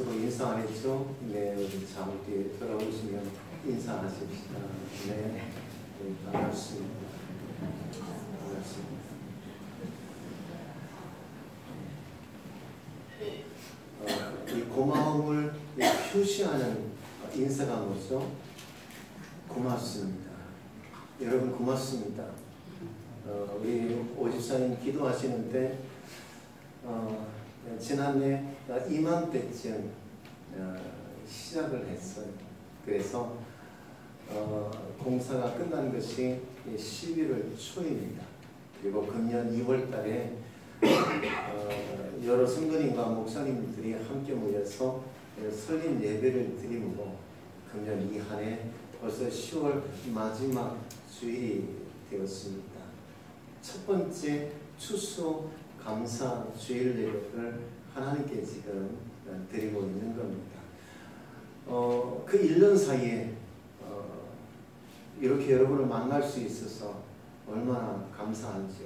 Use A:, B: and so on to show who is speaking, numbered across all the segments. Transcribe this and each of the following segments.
A: 서로 인사 안 했죠? 네, 우리 자국에 돌아오시면 인사하십시다. 네, 반갑습니다. 반갑습니다. 이 고마움을 표시하는 인사가 뭐죠? 고맙습니다. 여러분 고맙습니다. 우리 오집사님 기도하시는데 지난해 이맘때쯤 시작을 했어요. 그래서 공사가 끝난 것이 11월 초입니다. 그리고 금년 2월 달에 여러 성도님과 목사님들이 함께 모여서 설립 예배를 드리므로 금년 이 한 해 벌써 10월 마지막 주일이 되었습니다. 첫 번째 추수 감사 주일 예배를 하나님께 지금 드리고 있는 겁니다. 그 1년 사이에 이렇게 여러분을 만날 수 있어서 얼마나 감사하죠.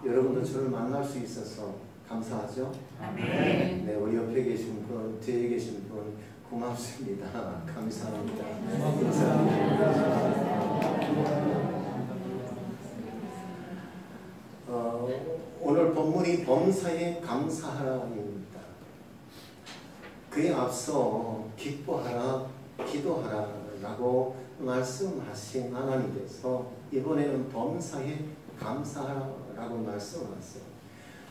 A: 여러분도 저를 만날 수 있어서 감사하죠.
B: 아멘.
A: 네, 우리 옆에 계신 분, 뒤에 계신 분 고맙습니다. 감사합니다. 오늘 본문이 범사에 감사하라입니다. 그에 앞서 기뻐하라, 기도하라 라고 말씀하신 하나님께서 이번에는 범사에 감사하라고 말씀하세요.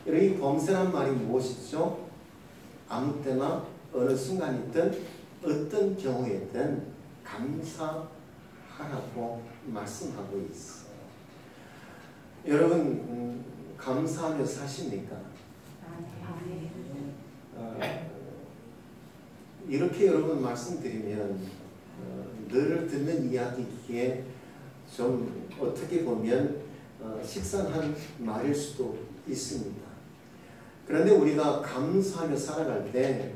A: 이 범사란 말이 무엇이죠? 아무 때나 어느 순간이든 어떤 경우에든 감사하라고 말씀하고 있어요. 여러분 감사하며 사십니까? 이렇게 여러분 말씀드리면 늘 듣는 이야기기에 좀 어떻게 보면 식상한 말일 수도 있습니다. 그런데 우리가 감사하며 살아갈 때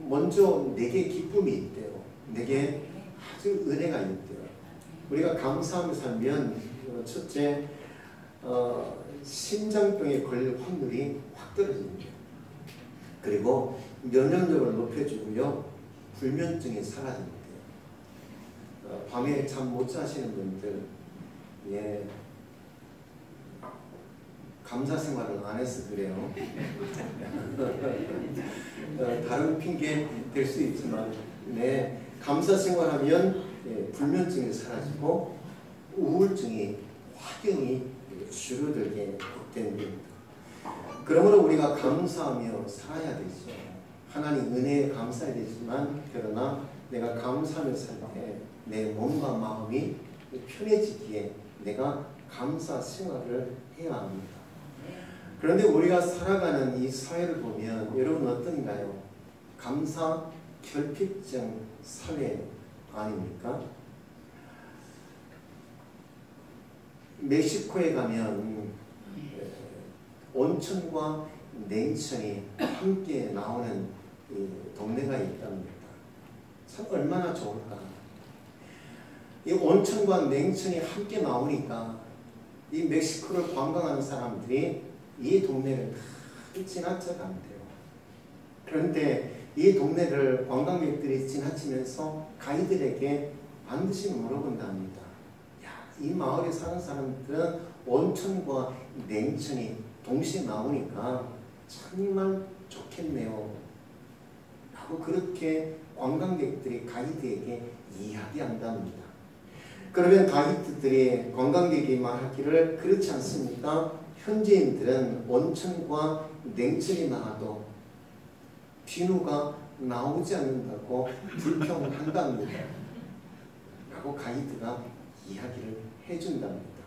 A: 먼저 내게 기쁨이 있대요. 내게 아주 은혜가 있대요. 우리가 감사하며 살면 첫째 심장병에 걸릴 확률이 확 떨어집니다. 그리고 면역력을 높여주고요. 불면증이 사라집니다. 밤에 잠 못 자시는 분들, 예, 감사 생활을 안 해서 그래요. 다른 핑계 될 수 있지만, 네, 감사 생활하면 불면증이 사라지고 우울증이 확연히 줄어들게 됩니다. 그러므로 우리가 감사하며 살아야 되죠. 하나님 은혜에 감사해야 되지만, 그러나 내가 감사하며 살 때 내 몸과 마음이 편해지기에 내가 감사 생활을 해야 합니다. 그런데 우리가 살아가는 이 사회를 보면 여러분 어떤가요? 감사 결핍증 사회 아닙니까? 멕시코에 가면 온천과 냉천이 함께 나오는 동네가 있답니다. 참 얼마나 좋을까. 이 온천과 냉천이 함께 나오니까 이 멕시코를 관광하는 사람들이 이 동네를 다 지나쳐 간대요. 그런데 이 동네를 관광객들이 지나치면서 가이드에게 반드시 물어본답니다. 야, 이 마을에 사는 사람들은 온천과 냉천이 동시에 나오니까 정말 좋겠네요. 라고 그렇게 관광객들이 가이드에게 이야기한답니다. 그러면 가이드들이 관광객이 말하기를 그렇지 않습니까? 현지인들은 온천과 냉천이 나와도 비누가 나오지 않는다고 불평한답니다. 라고 가이드가 이야기를 해준답니다.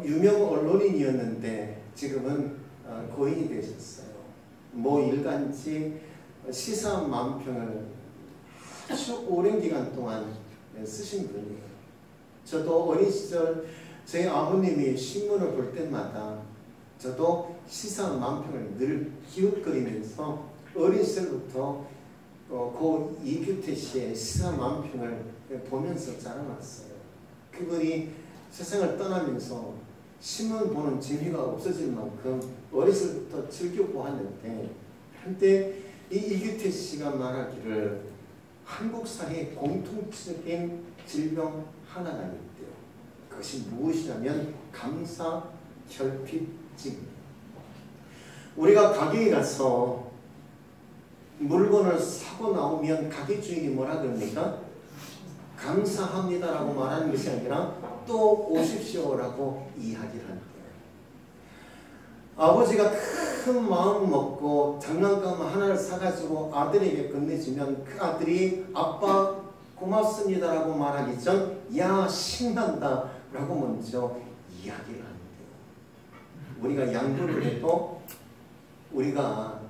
A: 유명 언론인이었는데 지금은 고인이 되셨어요. 모 일간지 시사 만평을 아주 오랜 기간 동안 쓰신 분이에요. 저도 어린 시절 제 아버님이 신문을 볼 때마다 저도 시사 만평을 늘 기웃거리면서 어린 시절부터 고 이규태 씨의 시사 만평을 보면서 자라났어요. 그분이 세상을 떠나면서 신문 보는 재미가 없어질 만큼 어렸을 때부터 즐겨보았는데, 한때 이 이규태 씨가 말하기를 한국 사회의 공통적인 질병 하나가 있대요. 그것이 무엇이냐면 감사결핍증. 우리가 가게에 가서 물건을 사고 나오면 가게 주인이 뭐라 그럽니까? 감사합니다라고 말하는 것이 아니라 또 오십시오라고 이야기를 한대요. 아버지가 큰 마음 먹고 장난감 하나를 사가지고 아들에게 건네주면 그 아들이 아빠 고맙습니다라고 말하기 전 야 신난다 라고 먼저 이야기를 하는데요. 우리가 양보를 해도 우리가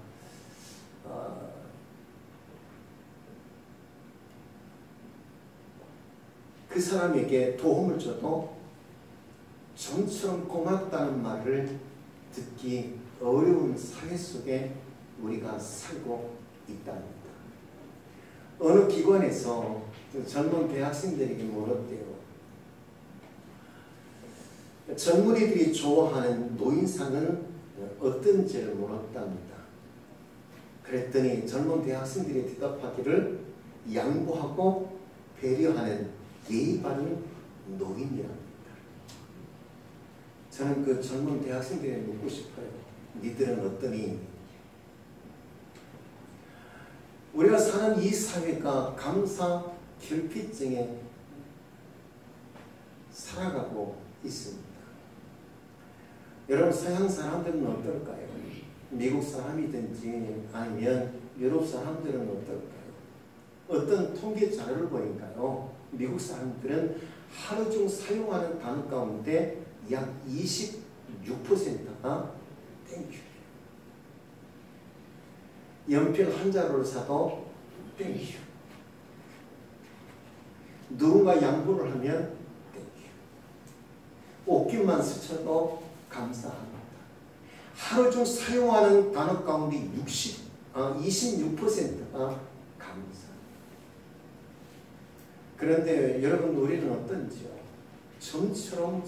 A: 그 사람에게 도움을 줘도 좀처럼 고맙다는 말을 듣기 어려운 사회 속에 우리가 살고 있답니다. 어느 기관에서 젊은 대학생들에게 물었대요. 젊은이들이 좋아하는 노인상은 어떤지를 물었답니다. 그랬더니 젊은 대학생들이 대답하기를 양보하고 배려하는 예의 바른 노인이랍니다. 저는 그 젊은 대학생들에게 묻고 싶어요. 니들은 어떠니? 우리가 사는 이 사회가 감사 결핍증에 살아가고 있습니다. 여러분 서양 사람들은 어떨까요? 미국 사람이든지 아니면 유럽 사람들은 어떨까요? 어떤 통계 자료를 보니까요. 미국 사람들은 하루 중 사용하는 단어 가운데 약 26%가 땡큐. 연필 한 자루를 사도 땡큐. 누군가 양보를 하면 땡큐. 옷깃만 스쳐도 감사합니다. 하루 중 사용하는 단어 가운데 26%가 감사. 그런데 여러분 우리는 어떤지요? 좀처럼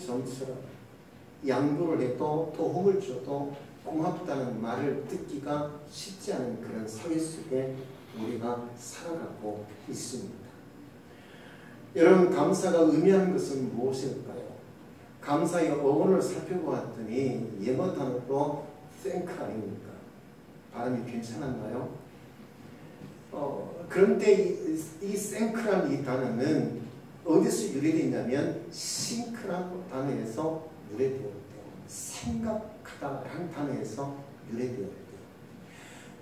A: 양보를 해도 도움을 줘도 고맙다는 말을 듣기가 쉽지 않은 그런 사회 속에 우리가 살아가고 있습니다. 여러분 감사가 의미하는 것은 무엇일까요? 감사의 어원을 살펴보았더니 영어 단어로 thank 아닙니까? 발음이 괜찮았나요? 그런데 이 thank라는 이 단어는 어디서 유래되냐면 sink라는 단어에서 유래되었대요. 생각하다라는 단어에서 유래되었대요.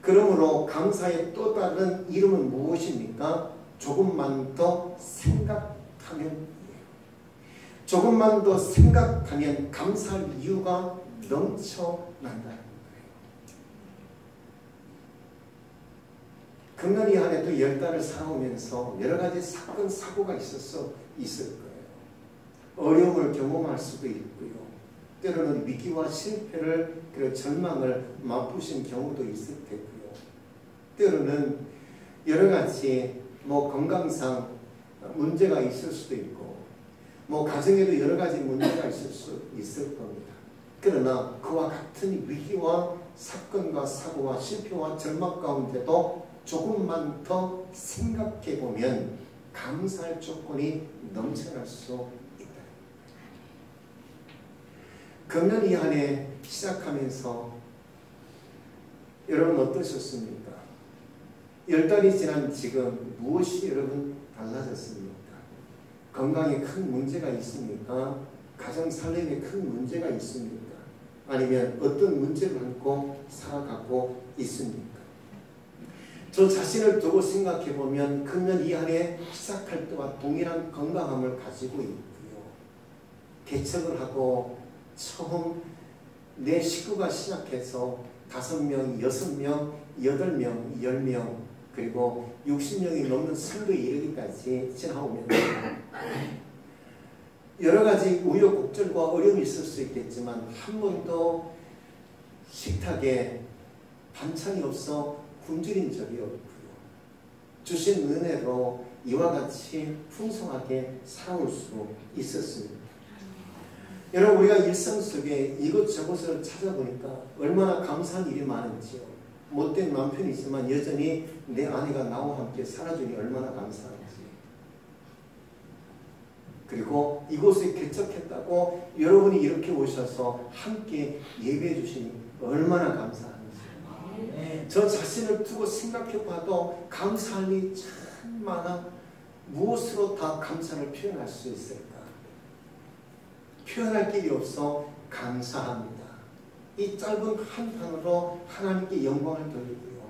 A: 그러므로 감사의 또 다른 이름은 무엇입니까? 조금만 더 생각하면, 조금만 더 생각하면 감사할 이유가 넘쳐난다는 거예요. 금년이 한 해도 10달을 살아오면서 여러 가지 사건, 사고가 있을 거예요. 어려움을 경험할 수도 있고요. 때로는 위기와 실패를, 그리고 절망을 맛보신 경우도 있을 테고요. 때로는 여러 가지 건강상 문제가 있을 수도 있고, 가정에도 여러 가지 문제가 있을 수 있을 겁니다. 그러나 그와 같은 위기와 사건과 사고와 실패와 절망 가운데도 조금만 더 생각해 보면 감사할 조건이 넘쳐날 수 있다. 금년 이 한 해 시작하면서 여러분 어떠셨습니까? 10달이 지난 지금 무엇이 여러분 달라졌습니까? 건강에 큰 문제가 있습니까? 가정 살림에 큰 문제가 있습니까? 아니면 어떤 문제를 안고 살아가고 있습니까? 저 자신을 두고 생각해 보면 금년 이 한 해 시작할 때와 동일한 건강함을 가지고 있고요. 개척을 하고 처음 내 식구가 시작해서 5명, 6명, 8명, 10명, 그리고 60명이 넘는 선거에 이르기까지 지나오면서 여러 가지 우여곡절과 어려움이 있을 수 있겠지만 한 번도 식탁에 반찬이 없어 굶주린 적이 없고요. 주신 은혜로 이와 같이 풍성하게 살아올 수 있었습니다. 여러분 우리가 일상 속에 이것저것을 찾아보니까 얼마나 감사한 일이 많은지요. 못된 남편이지만 여전히 내 아내가 나와 함께 살아주니 얼마나 감사한지. 그리고 이곳에 개척했다고 여러분이 이렇게 오셔서 함께 예배해 주시니 얼마나 감사한지. 저 자신을 두고 생각해 봐도 감사할 일이 참 많아. 무엇으로 다 감사를 표현할 수 있을까? 표현할 길이 없어 감사합니다. 이 짧은 한 단어로 하나님께 영광을 돌리고요.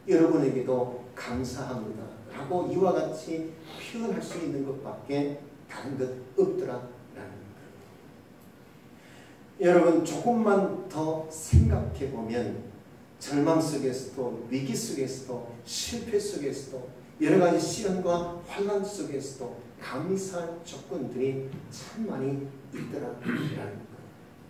A: 여러분에게도 감사합니다 라고 이와 같이 표현할 수 있는 것밖에 다른 것 없더라라는 거예요. 여러분 조금만 더 생각해 보면 절망 속에서도 위기 속에서도 실패 속에서도 여러 가지 시련과 환난 속에서도 감사할 조건들이 참 많이 있더라라는 거예요.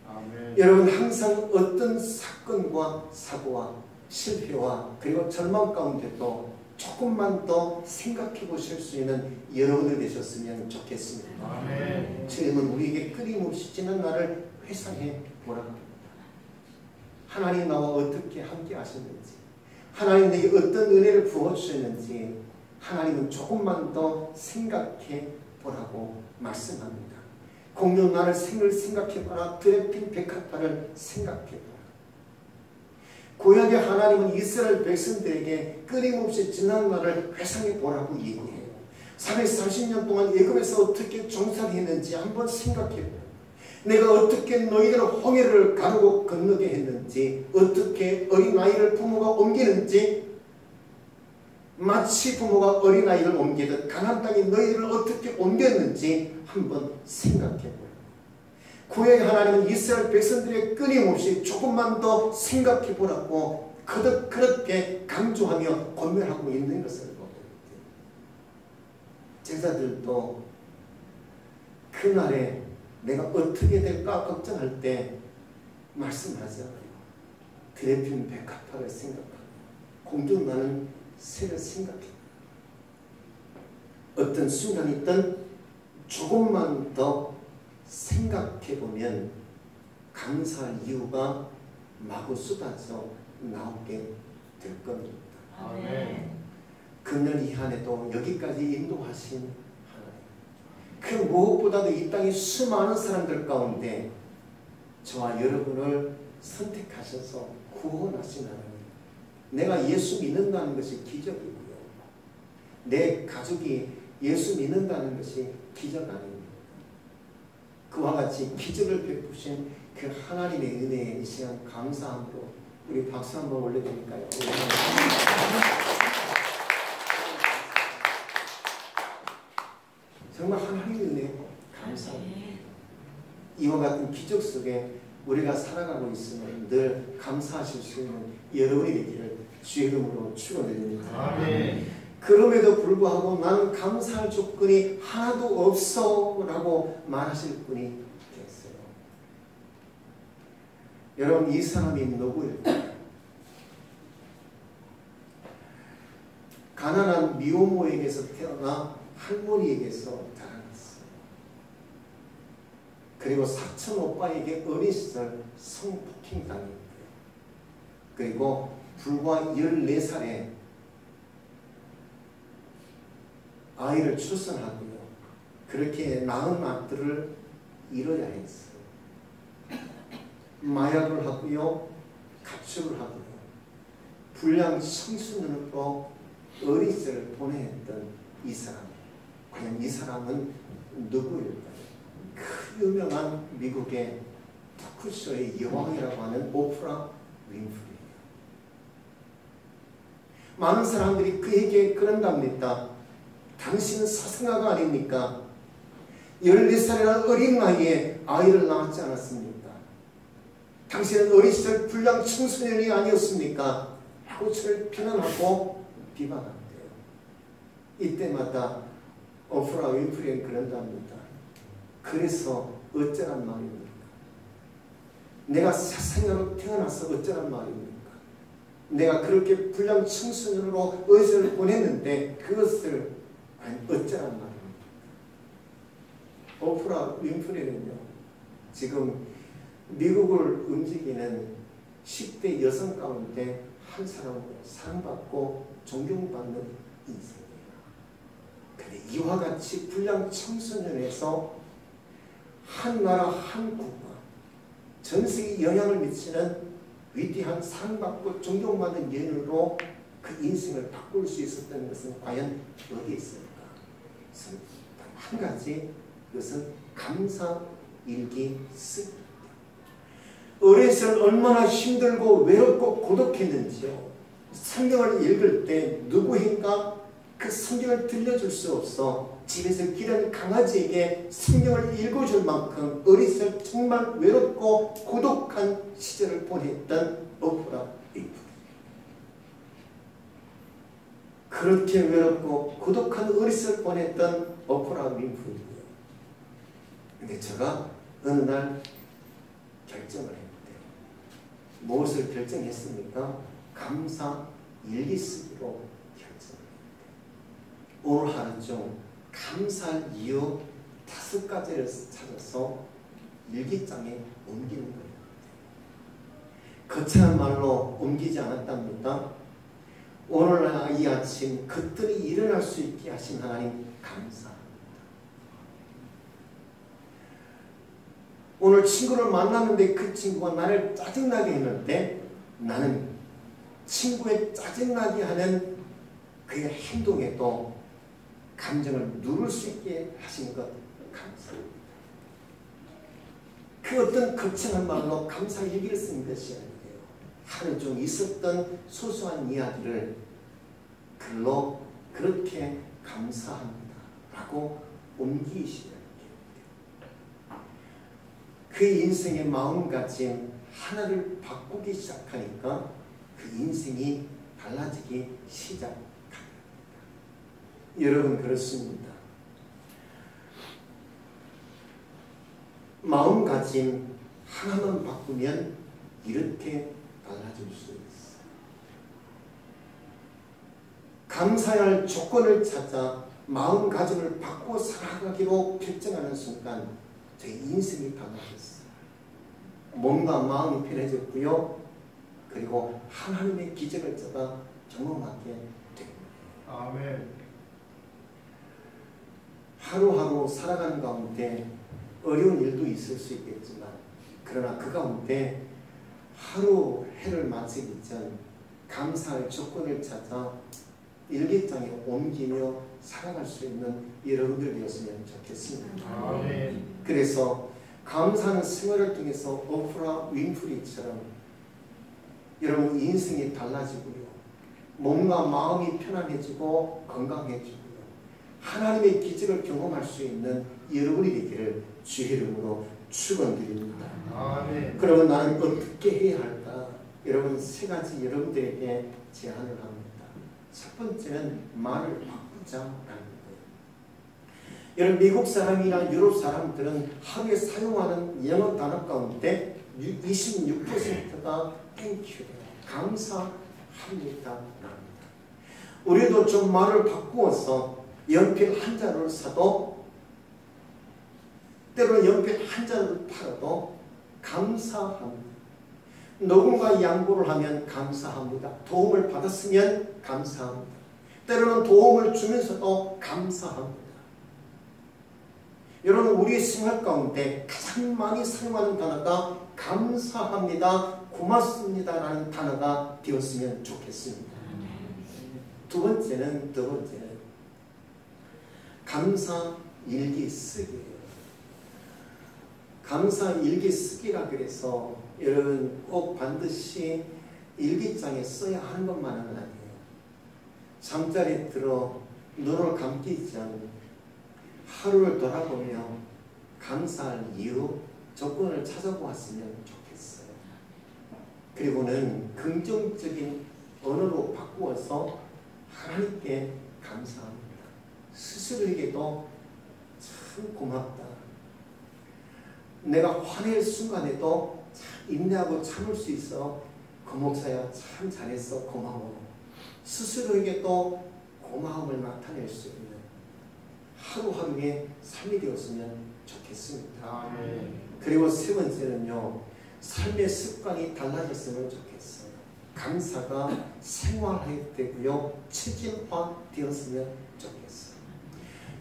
A: 아멘. 여러분 항상 어떤 사건과 사고와 실패와 그리고 절망 가운데도 조금만 더 생각해 보실 수 있는 여러분들 되셨으면 좋겠습니다. 아멘. 주님은 우리에게 끊임없이 지난 날을 회상해 보라고 합니다. 하나님 나와 어떻게 함께 하셨는지, 하나님 내게 어떤 은혜를 부어주셨는지 하나님은 조금만 더 생각해 보라고 말씀합니다. 공룡 나를 생각해봐라. 드레핀 백합화를 생각해봐라. 구약의 하나님은 이스라엘 백성들에게 끊임없이 지난 날을 회상해 보라고 얘기해요. 440년 동안 애굽에서 어떻게 종살이 했는지 한번 생각해보라. 내가 어떻게 너희들을 홍해를 가르고 건너게 했는지, 어떻게 어린아이를 부모가 옮기는지, 마치 부모가 어린아이를 옮기듯 가나안 땅에 너희들을 어떻게 옮겼는지 한번 생각해보라. 구약의 하나님은 이스라엘 백성들의 끊임없이 조금만 더 생각해보라고 그렇게 강조하며 권면하고 있는 것을 보게 됩니다. 제자들도 그날에 내가 어떻게 될까 걱정할 때 말씀하잖아요. 드레핀 백합화를 생각하고 공중 나는 새를 생각해. 어떤 순간이든 조금만 더 생각해보면 감사할 이유가 마구 쏟아져 나오게 될 겁니다. 아멘. 금년 이 한 해도 여기까지 인도하신 하나님, 그 무엇보다도 이 땅의 수많은 사람들 가운데 저와 여러분을 선택하셔서 구원하신 하나님, 내가 예수 믿는다는 것이 기적이고요. 내 가족이 예수 믿는다는 것이 기적 아닙니다. 그와 같이 기적을 베푸신 그 하나님의 은혜에 이 시간 감사함으로 우리 박수 한번 올려드릴까요? 정말 하나님의 은혜에 감사합니다. 이와 같은 기적 속에 우리가 살아가고 있으면 늘 감사하실 수 있는 여러분이 되기를 주의 이름으로 축원드립니다. 아멘. 그럼에도 불구하고 나는 감사할 조건이 하나도 없어 라고 말하실 분이 계세요. 여러분 이 사람이 누구일까요? 가난한 미혼모에게서 태어나 할머니에게서 자라났어요. 그리고 사촌 오빠에게 어린 시절 성폭행 당했고요. 그리고 불과 14살에 아이를 출산하고요. 그렇게 낳은 아들을 잃어야 했어요. 마약을 하고요. 가출을 하고요. 불량 청소년으로 어린 시절을 보내했던 이 사람. 과연 이 사람은 누구일까요? 그 유명한 미국의 토크쇼의 여왕이라고 하는 오프라 윈프리. 많은 사람들이 그에게 그런답니다. 당신은 사생아가 아닙니까? 14살이라는 어린 나이에 아이를 낳았지 않았습니까? 당신은 어린 시절 불량 청소년이 아니었습니까? 하고 저를 비난하고 비방한대요. 이때마다 오프라 윈프리는 그런답니다. 그래서 어쩌란 말입니까? 내가 사생아로 태어나서 어쩌란 말입니까? 내가 그렇게 불량 청소년으로 의사를 보냈는데 그것을 어쩌란 말입니까? 오프라 윈프리는요, 지금 미국을 움직이는 10대 여성 가운데 한 사람으로 사랑받고 존경받는 인생이에요. 근데 이와 같이 불량 청소년에서 한 나라 한 국가 전 세계에 영향을 미치는 위대한 사랑받고 존경받는 연인으로 그 인생을 바꿀 수 있었던 것은 과연 어디에 있을까? 그것은 한 가지, 그것은 감사 일기 쓰기. 어린 시절 얼마나 힘들고 외롭고 고독했는지요. 성경을 읽을 때 누구인가 그 성경을 들려줄 수 없어 집에서 기른 강아지에게 성경을 읽어줄 만큼 어린 시절 정말 외롭고 고독한 시절을 보냈던 오프라 윈프리. 그렇게 외롭고 고독한 어린 시절을 보냈던 오프라 윈프리고요. 근데 제가 어느 날 결정을 했는데 무엇을 결정했습니까? 감사 일기 쓰기로 결정을 했는데 오늘 하루 중 감사할 이유 5가지를 찾아서 일기장에 옮기는 거예요. 거창한 말로 옮기지 않았답니다. 오늘 이 아침 그들이 일어날 수 있게 하신 하나님 감사합니다. 오늘 친구를 만났는데 그 친구가 나를 짜증나게 했는데 나는 친구의 짜증나게 하는 그의 행동에도 감정을 누를 수 있게 하신 것 감사합니다. 그 어떤 거창한 말로 감사 얘기를 쓴 것이 아니에요. 하루 중 있었던 소소한 이야기를 글로 그렇게 감사합니다 라고 옮기시는 그 인생의 마음가짐 하나를 바꾸기 시작하니까 그 인생이 달라지기 시작합니다. 여러분 그렇습니다. 마음가짐 하나만 바꾸면 이렇게 달라질 수 있어요. 감사해야 할 조건을 찾아 마음가짐을 바꾸어 살아가기로 결정하는 순간 제 인생이 달라졌어요. 몸과 마음이 편해졌고요. 그리고 하나님의 기적을 제가 경험하게 됩니다.
B: 아멘.
A: 하루하루 살아가는 가운데 어려운 일도 있을 수 있겠지만 그러나 그 가운데 하루 해를 마치기 전 감사할 조건을 찾아 일기장에 옮기며 살아갈 수 있는 여러분들 되었으면 좋겠습니다.
B: 아멘.
A: 그래서 감사하는 생활을 통해서 오프라 윈프리처럼 여러분 인생이 달라지고요. 몸과 마음이 편안해지고 건강해지고요. 하나님의 기적을 경험할 수 있는 여러분이 되기를 주의 이름으로 축원드립니다.
B: 아멘.
A: 그러면 나는 어떻게 해야 할까? 여러분 3가지 여러분들에게 제안을 합니다. 첫 번째는 말을 바꾸자라는 거예요. 여러분 미국 사람이나 유럽 사람들은 하루에 사용하는 영어 단어 가운데 26%가 땡큐, 감사합니다. 우리도 좀 말을 바꾸어서 연필 한 자루를 사도 때로는 연필 한 자루를 팔아도 감사합니다. 누군가 양보를 하면 감사합니다. 도움을 받았으면 감사합니다. 때로는 도움을 주면서도 감사합니다. 여러분 우리의 생활 가운데 가장 많이 사용하는 단어가 감사합니다, 고맙습니다 라는 단어가 되었으면 좋겠습니다. 두 번째는 감사 일기 쓰기예요. 감사 일기 쓰기라 그래서 여러분 꼭 반드시 일기장에 써야 하는 것만은 아니에요. 잠자리에 들어 눈을 감기 전 하루를 돌아보며 감사할 이유, 조건을 찾아보았으면 좋겠어요. 그리고는 긍정적인 언어로 바꾸어서 하나님께 감사합니다. 스스로에게도 참 고맙다. 내가 화낼 순간에도 참 인내하고 참을 수 있어. 그 목사야 참 잘했어. 고마워. 스스로에게도 고마움을 나타낼 수 있는 하루하루의 삶이 되었으면 좋겠습니다.
B: 아멘.
A: 그리고 세 번째는요, 삶의 습관이 달라졌으면 좋겠어요. 감사가 생활화되고요, 체질화되었으면 좋겠어요.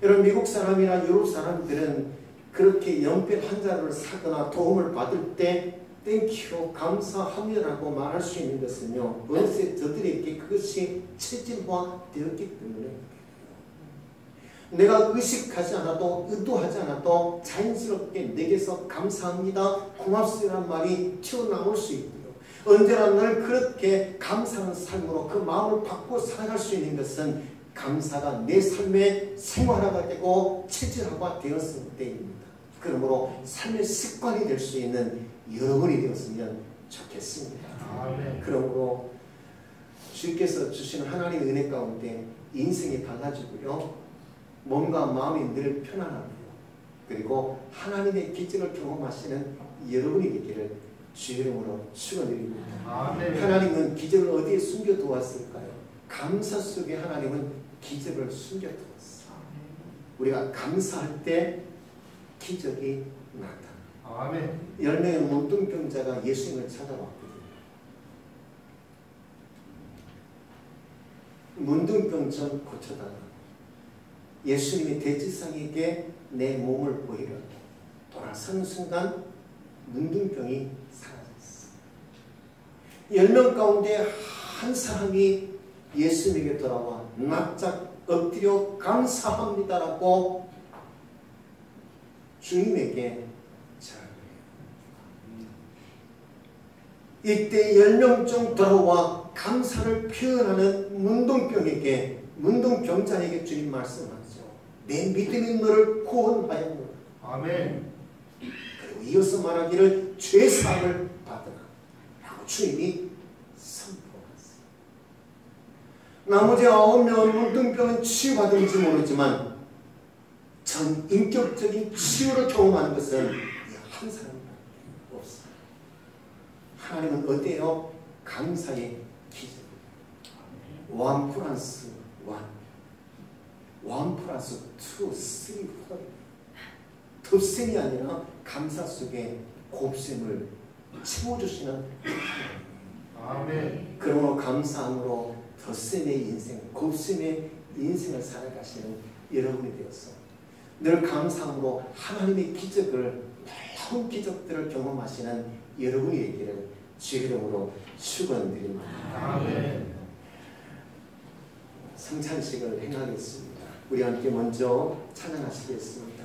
A: 여러분, 미국 사람이나 유럽 사람들은 그렇게 연필 한 자루를 사거나 도움을 받을 때 땡큐, 감사합니다라고 말할 수 있는 것은요, 어느새 저들에게 그것이 체질화되었기 때문에 내가 의식하지 않아도, 의도하지 않아도 자연스럽게 내게서 감사합니다, 고맙습니다라는 말이 튀어나올 수 있고요. 언제나 늘 그렇게 감사하는 삶으로 그 마음을 바꾸어 살아갈 수 있는 것은 감사가 내 삶의 생활화가 되고 체질화가 되었을 때입니다. 그러므로 삶의 습관이 될 수 있는 여러분이 되었으면 좋겠습니다.
B: 아멘.
A: 그러므로 주께서 주시는 하나님의 은혜 가운데 인생이 달라지고요, 몸과 마음이 늘 편안하고요, 그리고 하나님의 기적을 경험하시는 여러분이 되기를 주 이름으로 축원드립니다.
B: 아멘.
A: 하나님은 기적을 어디에 숨겨두었을까요? 감사 속에 하나님은 기적을 숨겨두었어요. 우리가 감사할 때 기적이 나타납니다.
B: 아멘.
A: 10명의 문둥병자가 예수님을 찾아왔거든요. 문둥병 좀 고쳐달라. 예수님이 대지상에게 내 몸을 보이라고 돌아서는 순간 문둥병이 사라졌어. 10명 가운데 한 사람이 예수님에게 돌아와 납작 엎드려 감사합니다라고 주님에게 전해요. 이때 10명 중 돌아와 감사를 표현하는 문둥병자에게 주님 말씀하죠. 내 믿음이 너를 구원하였노라.
B: 아멘.
A: 그리고 이어서 말하기를 죄사함을 받으라 라고 주님이 선포했어요. 나머지 9명은 문둥병은 치유받은지 모르지만 전 인격적인 치유를 경험하는 것은 한 사람밖에 없어요. 하나님은 어때요? 감사의 기적. 1 플러스 1 플러스 2, 3, 4. 덧셈이 아니라 감사 속에 곱셈을 채워주시는
B: 아멘.
A: 그러므로 감사함으로 덧셈의 인생, 곱셈의 인생을 살아가시는 여러분이 되었어. 늘 감사함으로 하나님의 기적을, 놀라운 기적들을 경험하시는 여러분이 되기를 주 이름으로 축원드립니다.
B: 아멘.
A: 성찬식을 행하겠습니다. 우리 함께 먼저 찬양하시겠습니다.